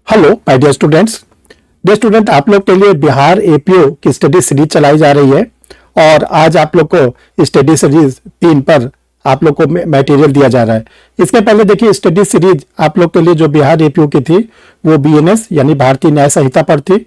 Hello my dear students. Dear student, आप लोग के लिए बिहार एपीओ की स्टडी सीरीज चलाई जा रही है और आज आप लोग को स्टडी सीरीज 3 पर आप लोग को मटेरियल दिया जा रहा है। इसके पहले देखिए, स्टडी सीरीज आप लोग के लिए जो बिहार एपीओ की थी वो बीएनएस यानी भारतीय न्याय संहिता पर थी।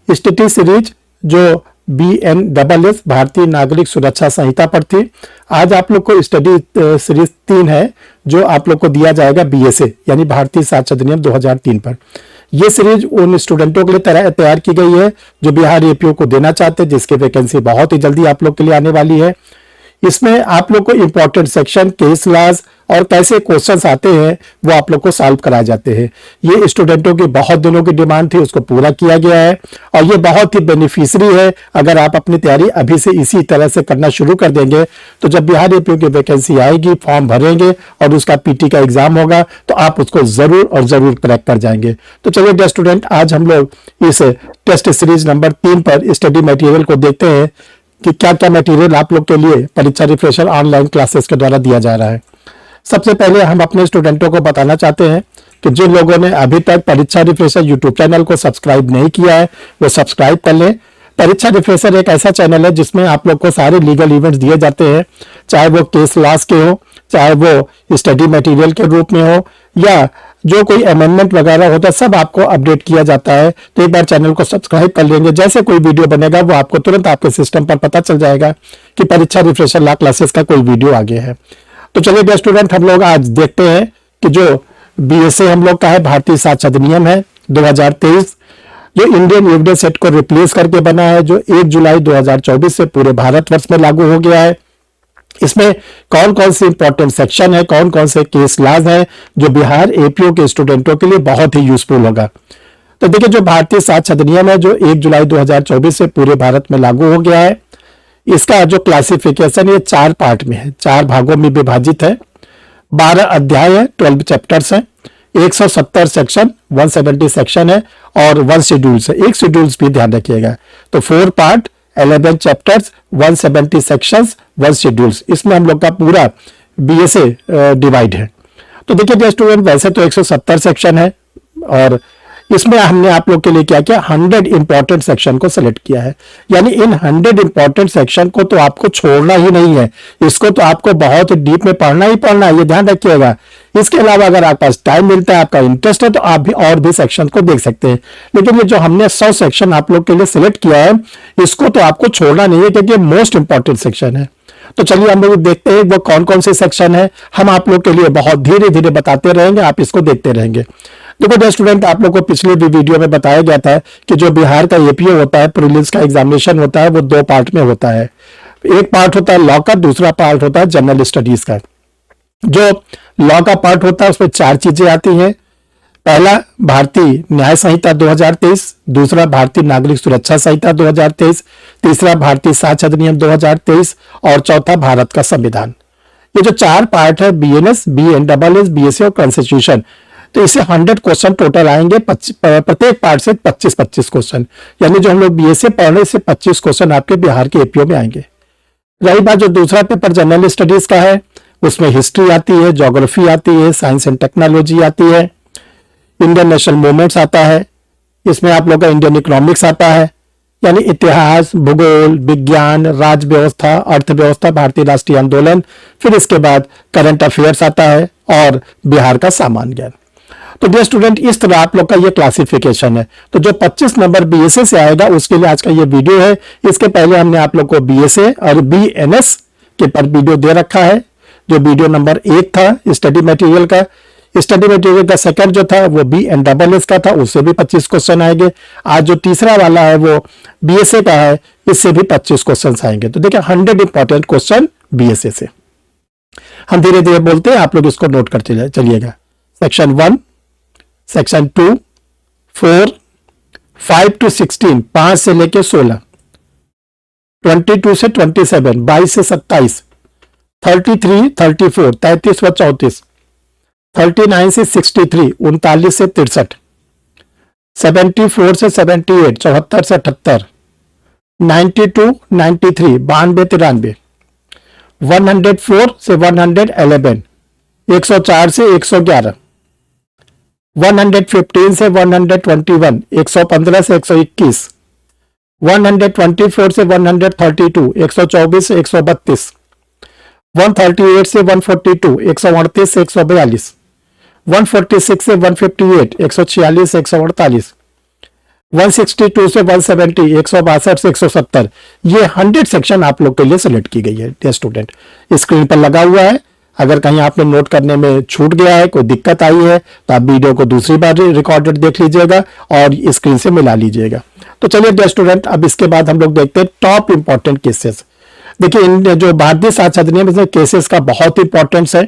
स्टडी सीरीज जो BNSS भारतीय नागरिक सुरक्षा संहिता पर थी। आज आप लोग को स्टडी सीरीज 3 है जो आप लोग को दिया जाएगा BSA यानी भारतीय साक्ष्य अधिनियम 2003 पर। ये सीरीज उन स्टूडेंटों के लिए तैयार की गई है जो बिहार एपीओ को देना चाहते हैं, जिसकी वैकेंसी बहुत ही जल्दी आप लोग के लिए आने वाली है। इसमें आप लोग को इंपॉर्टेंट सेक्शन, केस लॉज और कैसे क्वेश्चंस आते हैं वो आप लोग को सॉल्व कराए जाते हैं। ये स्टूडेंटों की बहुत दिनों की डिमांड थी, उसको पूरा किया गया है और ये बहुत ही बेनिफिशियरी है। अगर आप अपनी तैयारी अभी से इसी तरह से करना शुरू कर देंगे तो जब बिहार एपीओ की वैकेंसी आएगी, फॉर्म भरेंगे और उसका पीटी का एग्जाम होगा तो आप उसको जरूर और जरूर क्रैक कर जाएंगे। तो चलिए डियर स्टूडेंट, आज हम लोग इस टेस्ट सीरीज नंबर 3 पर स्टडी मटेरियल को देखते हैं कि क्या क्या मटेरियल आप लोग के लिए परीक्षा रिफ्रेशर ऑनलाइन क्लासेस के द्वारा दिया जा रहा है। सबसे पहले हम अपने स्टूडेंटों को बताना चाहते हैं कि जिन लोगों ने अभी तक परीक्षा रिफ्रेशर यूट्यूब चैनल को सब्सक्राइब नहीं किया है वो सब्सक्राइब कर लें। परीक्षा रिफ्रेशर एक ऐसा चैनल है जिसमें आप लोग को सारे लीगल इवेंट्स दिए जाते हैं, चाहे वो केस लॉस के हो, चाहे वो स्टडी मटेरियल के रूप में हो या जो कोई अमेंडमेंट वगैरह होता है, सब आपको अपडेट किया जाता है। तो एक बार चैनल को सब्सक्राइब कर लेंगे, जैसे कोई वीडियो बनेगा वो आपको तुरंत आपके सिस्टम पर पता चल जाएगा कि परीक्षा रिफ्रेशर लॉ क्लासेस का कोई वीडियो आ गया है। तो चलिए डियर स्टूडेंट, हम लोग आज देखते हैं कि जो BSA हम लोग का है भारतीय साक्ष्य अधिनियम है 2023 जो इंडियन एविडेंस एक्ट को रिप्लेस करके बना है, जो 1 जुलाई 2024 से पूरे भारतवर्ष में लागू हो गया है। इसमें कौन कौन से इंपॉर्टेंट सेक्शन है, कौन कौन से केस लॉज है जो बिहार एपीओ के स्टूडेंटों के लिए बहुत ही यूजफुल होगा। तो देखिए, जो भारतीय साक्ष्य अधिनियम है जो 1 जुलाई 2024 से पूरे भारत में लागू हो गया है, इसका जो क्लासिफिकेशन ये 4 पार्ट में है, 4 भागों में विभाजित है। 12 अध्याय है, 12 चैप्टर्स हैं, 170 सेक्शन, 170 सेक्शन है और 1 शेड्यूल्स है। एक शेड्यूल्स भी ध्यान रखिएगा। तो 4 पार्ट, 11 चैप्टर्स, 170 सेक्शंस, 1 शेड्यूल्स, इसमें हम लोग का पूरा BSA डिवाइड है। तो देखिए डियर स्टूडेंट, वैसे तो 170 सेक्शन है और इसमें हमने आप लोग के लिए क्या किया, 100 इंपॉर्टेंट सेक्शन को सिलेक्ट किया है। यानी इन 100 इंपॉर्टेंट सेक्शन को तो आपको छोड़ना ही नहीं है, इसको तो आपको बहुत डीप में पढ़ना ही पढ़ना है, ये ध्यान रखिएगा। इसके अलावा अगर आपके पास टाइम मिलता है, आपका इंटरेस्ट है, तो आप भी और भी सेक्शन को देख सकते हैं। लेकिन ये जो हमने 100 सेक्शन आप लोग के लिए सिलेक्ट किया है, इसको तो आपको छोड़ना नहीं है क्योंकि मोस्ट इंपॉर्टेंट सेक्शन है। तो चलिए हम लोग देखते हैं वो कौन कौन से सेक्शन है। हम आप लोग के लिए बहुत धीरे धीरे बताते रहेंगे, आप इसको देखते रहेंगे। देखो डियर स्टूडेंट, आप लोग को पिछले भी वीडियो में बताया गया था कि जो बिहार का एपीओ होता है, प्रीलिम्स का एग्जामिनेशन होता है, वो 2 पार्ट में होता है। एक पार्ट होता है लॉ का, दूसरा पार्ट होता है जनरल स्टडीज का। जो लॉ का पार्ट होता है उसमें 4 चीजें आती हैं। पहला भारतीय न्याय संहिता 2023, दूसरा भारतीय नागरिक सुरक्षा संहिता 2023, तीसरा भारतीय साक्ष्य अधिनियम 2023 और चौथा भारत का संविधान। ये जो 4 पार्ट है, BNS, BNSS, BSA और कॉन्स्टिट्यूशन, तो इससे 100 क्वेश्चन टोटल आएंगे। प्रत्येक पार्ट से 25-25 क्वेश्चन, यानी जो हम लोग BSA पढ़ रहे हैं, 25 क्वेश्चन आपके बिहार के एपीओ में आएंगे। रही बात जो दूसरा पेपर जनरल स्टडीज का है, उसमें हिस्ट्री आती है, ज्योग्राफी आती है, साइंस एंड टेक्नोलॉजी आती है, इंडियन नेशनल मूवमेंट्स आता है, इसमें आप लोग का इंडियन इकोनॉमिक्स आता है, यानी इतिहास, भूगोल, विज्ञान, राज्य व्यवस्था, अर्थव्यवस्था, भारतीय राष्ट्रीय आंदोलन, फिर इसके बाद करंट अफेयर्स आता है और बिहार का सामान्य ज्ञान। तो डियर स्टूडेंट, इस तरह आप लोग का ये क्लासिफिकेशन है। तो जो 25 नंबर BSA से आएगा उसके लिए आज का ये वीडियो है। इसके पहले हमने आप लोग को BSA और BNS के पर वीडियो दे रखा है। जो वीडियो नंबर 1 था स्टडी मटेरियल का, स्टडी मटेरियल का सेकंड जो था वो BNSS का था, उससे भी 25 क्वेश्चन आएंगे। आज जो तीसरा वाला है वो BSA का है, इससे भी 25 क्वेश्चन आएंगे। तो देखिए 100 इंपॉर्टेंट क्वेश्चन BSA से। हम धीरे धीरे बोलते हैं, आप लोग इसको नोट करते चलिएगा। सेक्शन 1, सेक्शन 2, 4, 5 to 16, 5 से लेके 16, 22 से 27, 22 से 27, 33, 34, 33 व 34, 39 से 63, 39 से 63, 74 से 78, 74 से 78, 92, 93, 92, 93, 104 से 111, 104 से 111, 115 से 121, 115 से 121, 124 से 132, 124 से 132, 138 से 142, 138 से 142, 146 से 158, 146 से 148, 162 से 170, 162 से 170। ये 100 सेक्शन आप लोग के लिए सिलेक्ट की गई है डियर स्टूडेंट। स्क्रीन पर लगा हुआ है, अगर कहीं आपने नोट करने में छूट गया है, कोई दिक्कत आई है, तो आप वीडियो को दूसरी बार रिकॉर्डेड देख लीजिएगा और स्क्रीन से मिला लीजिएगा। तो चलिए डियर स्टूडेंट, अब इसके बाद हम लोग देखते हैं टॉप इंपॉर्टेंट केसेस। देखिए, इन जो भारतीय साक्ष्य अधिनियम में केसेस का बहुत इंपॉर्टेंस है।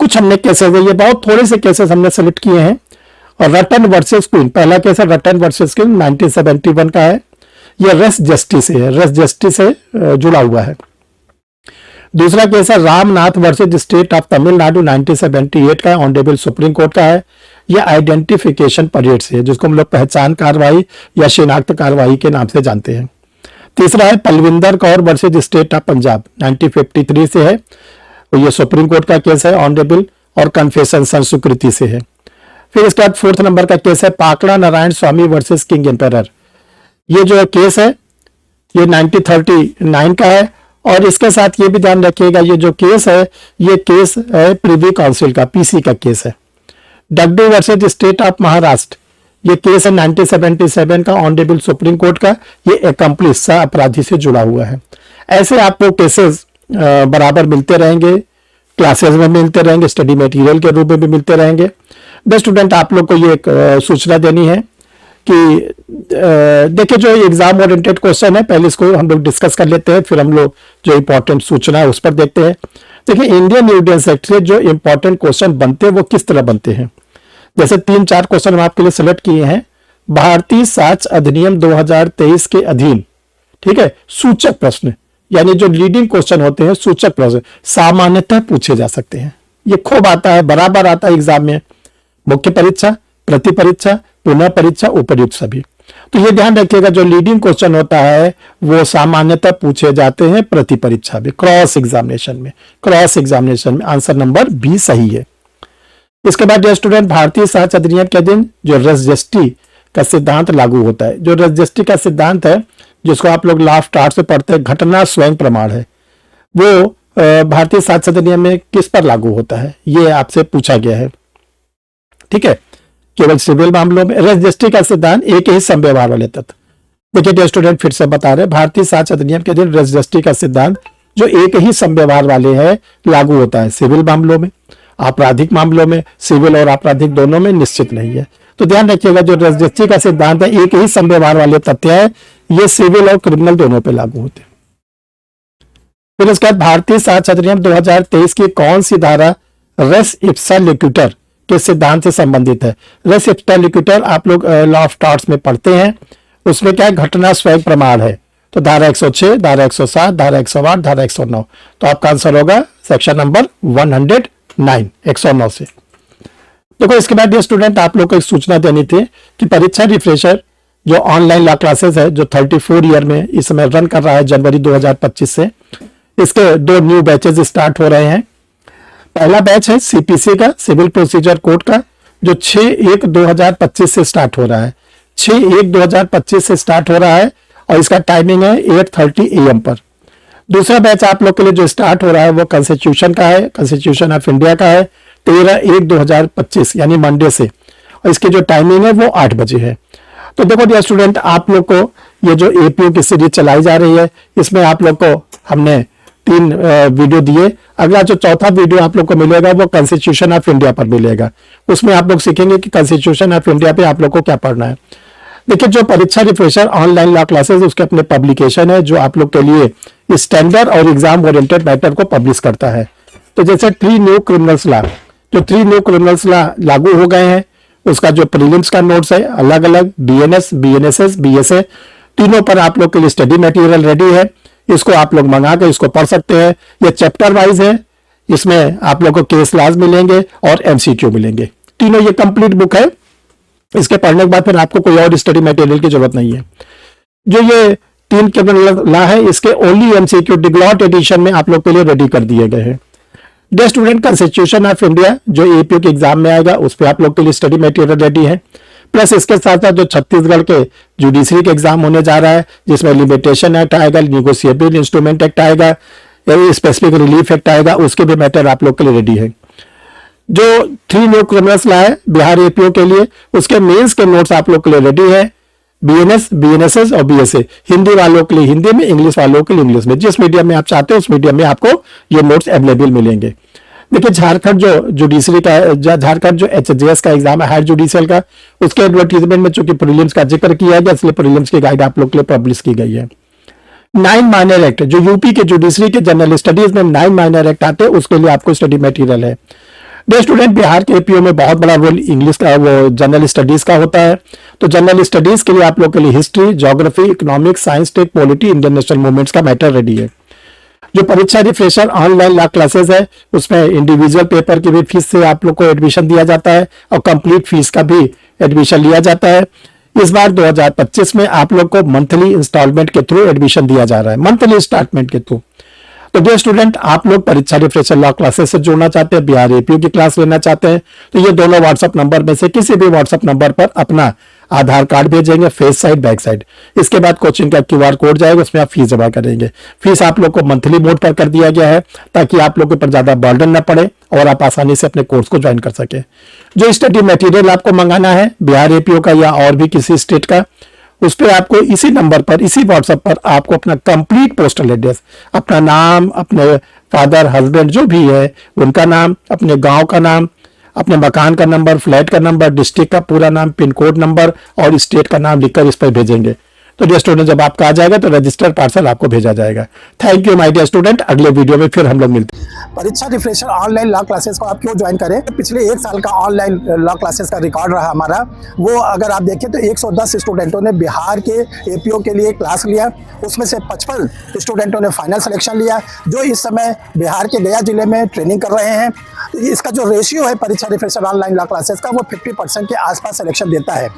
कुछ हमने केसेस है, ये बहुत थोड़े से केसेस हमने सेलेक्ट किए हैं। और रटन वर्सेस क्वीन, पहला केस है रटन वर्सेस क्वीन 1971 का है। यह रेस जस्टिस से है, रेस जस्टिस से जुड़ा हुआ है। दूसरा केस है Ramnath versus state of Tamil Nadu 1978 का है, ऑनरेबल सुप्रीम कोर्ट का है। यह आइडेंटिफिकेशन पीरियड से है, जिसको हम लोग पहचान कार्रवाई या शिनाख्त कार्रवाई के नाम से जानते हैं। तीसरा है Palwinder Kaur versus state of Punjab 1953 से है, तो ये सुप्रीम कोर्ट का केस है, ऑनरेबल और कन्फेशन संस्कृति से है। फिर इसके बाद फोर्थ नंबर का केस है पाकड़ा नारायण स्वामी वर्सेस किंग एम्पेरर। ये जो केस है ये 1939 का है। और इसके साथ ये भी ध्यान रखिएगा, ये जो केस है ये केस है प्रिवी काउंसिल का, पीसी का केस है। डगडू वर्सेज स्टेट ऑफ महाराष्ट्र, ये केस है 1977 का, ऑनरेबल सुप्रीम कोर्ट का। ये एकम्प्लिस सह अपराधी से जुड़ा हुआ है। ऐसे आपको केसेस बराबर मिलते रहेंगे, क्लासेस में मिलते रहेंगे, स्टडी मटेरियल के रूप में भी मिलते रहेंगे। बेस्ट स्टूडेंट, आप लोग को ये एक सूचना देनी है कि देखिए, जो एग्जाम ओरिएंटेड क्वेश्चन है, पहले इसको हम लोग डिस्कस कर लेते हैं, फिर हम लोग जो इंपॉर्टेंट सूचना है उस पर देखते हैं। देखिए, इंडियन एविडेंस एक्ट से जो इंपॉर्टेंट क्वेश्चन बनते हैं वो किस तरह बनते हैं। जैसे 3-4 क्वेश्चन हम आपके लिए सिलेक्ट किए हैं। भारतीय साक्ष्य अधिनियम 2023 के अधीन, ठीक है, सूचक प्रश्न, यानी जो लीडिंग क्वेश्चन होते हैं सूचक प्रश्न सामान्यतः पूछे जा सकते हैं। ये खूब आता है, बराबर आता है एग्जाम में, मुख्य परीक्षा, प्रति परीक्षा, पुनः परीक्षा, उपर्युक्त सभी। तो ये ध्यान रखिएगा, जो लीडिंग क्वेश्चन होता है वो सामान्यतः पूछे जाते हैं प्रति परीक्षा में, क्रॉस एग्जामिनेशन में। क्रॉस एग्जामिनेशन में आंसर नंबर बी सही है। इसके बाद जो स्टूडेंट, भारतीय साक्ष्य अधिनियम के अधीन जो रेस जस्टिस का सिद्धांत लागू होता है। जो रेस जस्टिस का सिद्धांत है, जिसको आप लोग लास्ट आर्ट से पढ़ते हैं, घटना स्वयं प्रमाण है, वो भारतीय साक्ष्य अधिनियम में किस पर लागू होता है, ये आपसे पूछा गया है। ठीक है, केवल सिविल मामलों में रेस जस्टिस का सिद्धांत एक ही समव्यवहार वाले तत्व। देखिए स्टूडेंट, फिर से बता रहे, भारतीय साक्ष्य अधिनियम के अधीन रेस जस्टिस का सिद्धांत जो एक ही समव्यवहार वाले हैं लागू होता है। सिविल मामलों में, आपराधिक मामलों में, सिविल और आपराधिक दोनों में निश्चित नहीं है। तो ध्यान रखिएगा, जो रेस जस्टिस का सिद्धांत है एक ही समव्यवहार वाले तथ्य है, ये सिविल और क्रिमिनल दोनों पे लागू होते हैं। फिर उसके बाद भारतीय साक्ष्य अधिनियम 2023 की कौन सी धारा रेस इप्सा लिक्विटर के सिद्धांत से संबंधित है। रेस इप्सा लिक्विटर आप लोग लॉ ऑफ टॉर्ट्स में पढ़ते हैं, उसमें क्या है, घटना स्वयं प्रमाण है। तो धारा 106, धारा 107, धारा 108, धारा 109। तो आपका आंसर होगा सेक्शन नंबर 109, 109 से। देखो, इसके बाद ये स्टूडेंट, आप लोग को एक सूचना देनी थी कि परीक्षा रिफ्रेशर जो ऑनलाइन लॉ क्लासेस है, जो 34 ईयर में इस समय रन कर रहा है जनवरी 2025 से, इसके 2 न्यू बैचेस स्टार्ट हो रहे हैं। पहला बैच है सीपीसी का, सिविल प्रोसीजर कोड का, जो 6/1/2025 से स्टार्ट हो रहा है। 6/1/2025 से स्टार्ट हो रहा है और इसका टाइमिंग है 8:30 AM पर। दूसरा बैच आप लोग के लिए जो स्टार्ट हो रहा है वो कॉन्स्टिट्यूशन का है, कॉन्स्टिट्यूशन ऑफ इंडिया का है, 13/1/2025 यानी मंडे से, और इसकी जो टाइमिंग है वो 8 बजे है। तो देखो डियर स्टूडेंट, आप लोग को ये जो एपीओ की सीरीज चलाई जा रही है, इसमें आप लोग को हमने 3 वीडियो दिए। अगला जो चौथा वीडियो आप लोग को मिलेगा वो कॉन्स्टिट्यूशन ऑफ इंडिया पर मिलेगा। उसमें आप लोग सीखेंगे कि कॉन्स्टिट्यूशन ऑफ इंडिया पे आप लोग को क्या पढ़ना है। देखिए, जो परीक्षा रिफ्रेशर ऑनलाइन लॉ क्लासेस, उसके अपने पब्लिकेशन है जो आप लोग के लिए स्टैंडर्ड और एग्जाम ओरिएंटेड मैटर को पब्लिश करता है। तो जैसे 3 न्यू क्रिमिनल्स लॉ, जो 3 न्यू क्रिमिनल्स लॉ लागू हो गए हैं, उसका जो प्रीलिम्स का नोट्स है अलग अलग, बीएनएस, बीएनएसएस, बीएसए, तीनों पर आप लोग के लिए स्टडी मटेरियल रेडी है। इसको आप लोग मंगा के इसको पढ़ सकते हैं। ये चैप्टर वाइज है, इसमें आप लोग को केस लॉज मिलेंगे और एमसीक्यू मिलेंगे। तीनों ये कंप्लीट बुक है। इसके पढ़ने के बाद फिर आपको कोई और स्टडी मटेरियल की जरूरत नहीं है। जो ये 3 क्रिमिनल लॉ है, इसके ओनली एमसीक्यू डिग्लॉट एडिशन में आप लोग के लिए रेडी कर दिए गए हैं। Dear student, constitution of India जो एपीओ के एग्जाम में आएगा उस पर आप लोग के लिए स्टडी मटेरियल रेडी है। प्लस इसके साथ साथ जो छत्तीसगढ़ के जुडिशरी के एग्जाम होने जा रहा है, जिसमें लिमिटेशन एक्ट आएगा, निगोशिएबल इंस्ट्रूमेंट एक्ट आएगा, स्पेसिफिक रिलीफ एक्ट आएगा, उसके भी मैटर आप लोग के लिए रेडी है। जो 3 न्यू क्रिमिनल्स लाए बिहार एपीओ के लिए, उसके मेंस के नोट्स आप लोग के लिए रेडी है। बीएनएस, बीएनएसएस और बीएसए, हिंदी वालों के लिए हिंदी में, इंग्लिश वालों के लिए इंग्लिश में, जिस मीडियम में आप चाहते हो उस मीडियम में आपको ये नोट्स अवेलेबल मिलेंगे। देखिए, झारखंड जो जुडिशरी का, झारखंड जो एचजेएस का एग्जाम है हायर जुडिशियल का, उसके एडवर्टीजमेंट में चूंकि प्रीलिम्स का जिक्र किया गया, इसलिए प्रीलिम्स की गाइड आप लोग के लिए पब्लिश की गई है। 9 माइनर एक्ट जो यूपी के जुडिशरी के जनरल स्टडीज में 9 माइनर एक्ट आते हैं, उसके लिए आपको स्टडी मटेरियल है। डियर स्टूडेंट, बिहार के एपीओ में बहुत बड़ा रोल इंग्लिश का, वो जनरल स्टडीज का होता है। तो जनरल स्टडीज के लिए आप लोग के लिए history, geography, economics, science, tech, polity, Indian national movements का मैटर रेडी है। जो परीक्षा रिफ्रेशर ऑनलाइन लाइव क्लासेस है, उसमें इंडिविजुअल पेपर की भी फीस से आप लोग को एडमिशन दिया जाता है और कंप्लीट फीस का भी एडमिशन लिया जाता है। इस बार 2025 में आप लोग को मंथली इंस्टॉलमेंट के थ्रू एडमिशन दिया जा रहा है, मंथली इंस्टॉलमेंट के थ्रू। तो डियर स्टूडेंट, आप लोग परीक्षा रिफ्रेशर लॉ क्लासेस से जुड़ना चाहते हैं, बिहार एपीओ की क्लास लेना चाहते हैं, तो ये दोनों व्हाट्सएप नंबर में से किसी भी व्हाट्सएप नंबर पर अपना आधार कार्ड भेजेंगे, फेस साइड बैक साइड। इसके बाद कोचिंग का क्यूआर कोड जाएगा, उसमें आप फीस जमा करेंगे। फीस आप लोग को मंथली मोड पर कर दिया गया है ताकि आप लोग के ऊपर ज्यादा बर्डन न पड़े और आप आसानी से अपने कोर्स को ज्वाइन कर सके। जो स्टडी मटेरियल आपको मंगाना है बिहार एपीओ का या और भी किसी स्टेट का, उस पर आपको इसी नंबर पर, इसी व्हाट्सएप पर आपको अपना कंप्लीट पोस्टल एड्रेस, अपना नाम, अपने फादर, हस्बैंड जो भी है उनका नाम, अपने गांव का नाम, अपने मकान का नंबर, फ्लैट का नंबर, डिस्ट्रिक्ट का पूरा नाम, पिन कोड नंबर और स्टेट का नाम लिखकर इस पर भेजेंगे। तो डियर स्टूडेंट, जब आपका आ जाएगा तो रजिस्टर्ड पार्सल आपको भेजा जाएगा। Thank you my dear student, अगले वीडियो में फिर हम लोग मिलते हैं। परीक्षा रिफ्रेशर ऑनलाइन लॉ क्लासेस को आप क्यों ज्वाइन करें? पिछले 1 साल का ऑनलाइन लॉ क्लासेस का रिकॉर्ड रहा हमारा, वो अगर आप देखें तो 110 स्टूडेंटों ने बिहार के एपीओ के लिए क्लास लिया, उसमें से 55 स्टूडेंटों ने फाइनल सिलेक्शन लिया, जो इस समय बिहार के गया जिले में ट्रेनिंग कर रहे हैं। इसका जो रेशियो है परीक्षा रिफ्रेशर ऑनलाइन लॉ क्लासेस का, वो 50% के आसपास सिलेक्शन देता है।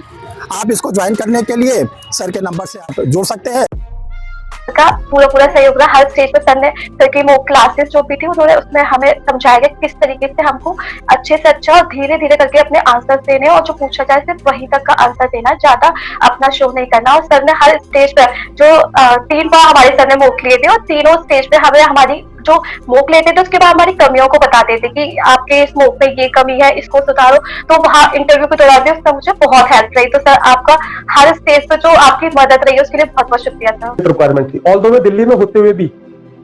आप इसको ज्वाइन करने के लिए सर के नंबर से आप जुड़ सकते हैं। का पूरा सहयोग रहा। हर स्टेज पर सर ने सर की वो क्लासेस जो भी थी उन्होंने उसमें हमें समझाया गया किस तरीके से हमको अच्छे से अच्छा और धीरे धीरे करके अपने आंसर देने और जो पूछा जाए सिर्फ वही तक का आंसर देना, ज्यादा अपना शो नहीं करना। और सर ने हर स्टेज पर जो 3 बार हमारे सर ने मॉक लिए थे और तीनों स्टेज पे हमें हमारी जो मॉक लेते थे उसके बाद हमारी कमियों को बताते थे कि आपके इस मॉक में ये कमी है, इसको सुधारो। तो वहाँ इंटरव्यू के दौरान भी उससे मुझे बहुत हेल्प रही। तो सर आपका हर स्टेज पे जो आपकी मदद रही है उसके लिए बहुत बहुत शुक्रिया सर। रिक्वायरमेंट थी, ऑल्दो मैं दिल्ली में होते हुए भी,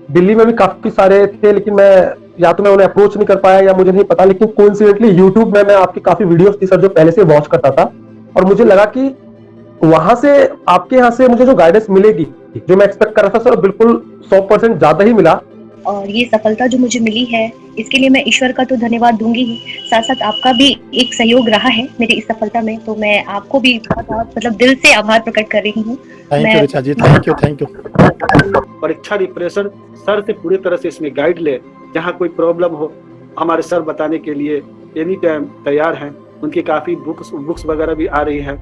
दिल्ली में भी काफी सारे थे, लेकिन मैं या तो मैं उन्हें अप्रोच नहीं कर पाया या मुझे नहीं पता। लेकिन कोइंसिडेंटली यूट्यूब में मैं आपकी काफी वीडियोस थी सर जो पहले से वॉच करता था, और मुझे लगा कि वहां से आपके यहाँ से मुझे जो गाइडेंस मिलेगी, जो मैं एक्सपेक्ट कर रहा था सर, बिल्कुल 100% ज्यादा ही मिला। और ये सफलता जो मुझे मिली है इसके लिए मैं ईश्वर का तो धन्यवाद दूंगी ही, साथ साथ आपका भी एक सहयोग रहा है मेरी इस सफलता में। तो मैं आपको भी बहुत मतलब दिल से आभार प्रकट कर रही हूँ। Thank you Richa ji, thank you, thank you. परीक्षा रिफ्रेशर सर से पूरी तरह से इसमें गाइड ले, जहाँ कोई प्रॉब्लम हो हमारे सर बताने के लिए एनी टाइम तैयार हैं। उनकी काफी बुक्स वगैरह भी आ रही हैं,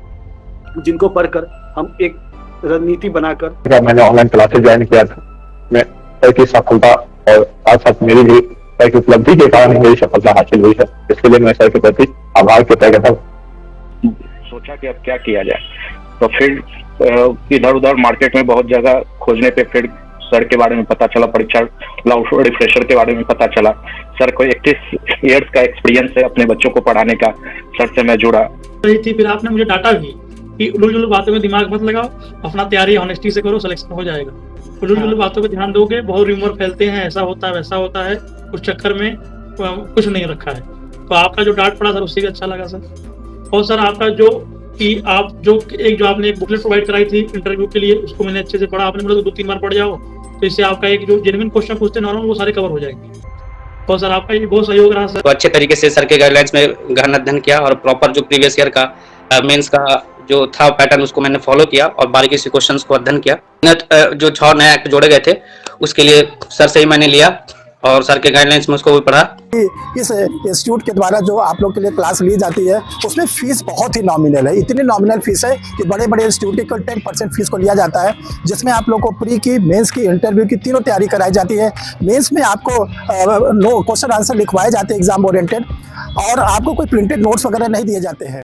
जिनको पढ़कर हम एक रणनीति बनाकर। मैंने ऑनलाइन क्लासेस ज्वाइन किया था, मैं सर की सफलता और साथ साथ मेरी भी सर की उपलब्धि के कारण मेरी सफलता हासिल हुई है। इसके लिए मैं सर के प्रति आभार व्यक्त करता हूँ। सोचा कि अब क्या किया जाए, तो फिर इधर उधर मार्केट में बहुत जगह खोजने पे फिर सर के बारे में पता चला, परीक्षा लॉ रिफ्रेशर के बारे में पता चला। सर को 31 ईयर्स का एक्सपीरियंस है अपने बच्चों को पढ़ाने का। सर से मैं जुड़ा थी, फिर आपने मुझे डांटा भी कि उलझुल बातों में दिमाग मत लगाओ, अपना तैयारी ऑनेस्टी से करो, सिलेक्शन हो जाएगा। उलझुल बातों पे ध्यान दोगे, बहुत रूमर फैलते हैं, ऐसा होता है वैसा होता है, उस चक्कर में कुछ नहीं रखा है। तो आपका जो डांट पड़ा सर उससे भी अच्छा लगा सर। और सर आपका जो कि आप जो आपने एक बुकलेट प्रोवाइड कराई थी इंटरव्यू के लिए, उसको मैंने अच्छे से पढ़ा। आपने बोला तो 2-3 बार पढ़ जाओ, तो इससे आपका एक जो जेन्युइन क्वेश्चन पूछते हैं नॉर्मल, वो सारे कवर हो जाएंगे। और सर आपका ये बहुत सहयोग रहा सर। तो अच्छे तरीके से सर के गाइडलाइंस में गहन अध्ययन किया और प्रॉपर जो प्रीवियस ईयर का मेंस का जो था पैटर्न उसको मैंने फॉलो किया और बारीकी से क्वेश्चंस को अध्ययन किया। जो 6 नए एक्ट जोड़े गए थे उसके लिए सर से ही मैंने लिया और सर के गाइडलाइंस में उसको भी पढ़ा। इस इंस्टीट्यूट के द्वारा जो आप लोग के लिए क्लास ली जाती है उसमें फीस बहुत ही नॉमिनल है। इतनी नॉमिनल फीस है कि बड़े बड़े इंस्टीट्यूट की केवल 10% फीस को लिया जाता है, जिसमें आप लोग को प्री की, मेंस की, इंटरव्यू की तीनों तैयारी कराई जाती है। मेंस में आपको क्वेश्चन आंसर लिखवाए जाते हैं एग्जाम ओरिएंटेड, और आपको कोई प्रिंटेड नोट्स वगैरह नहीं दिए जाते हैं।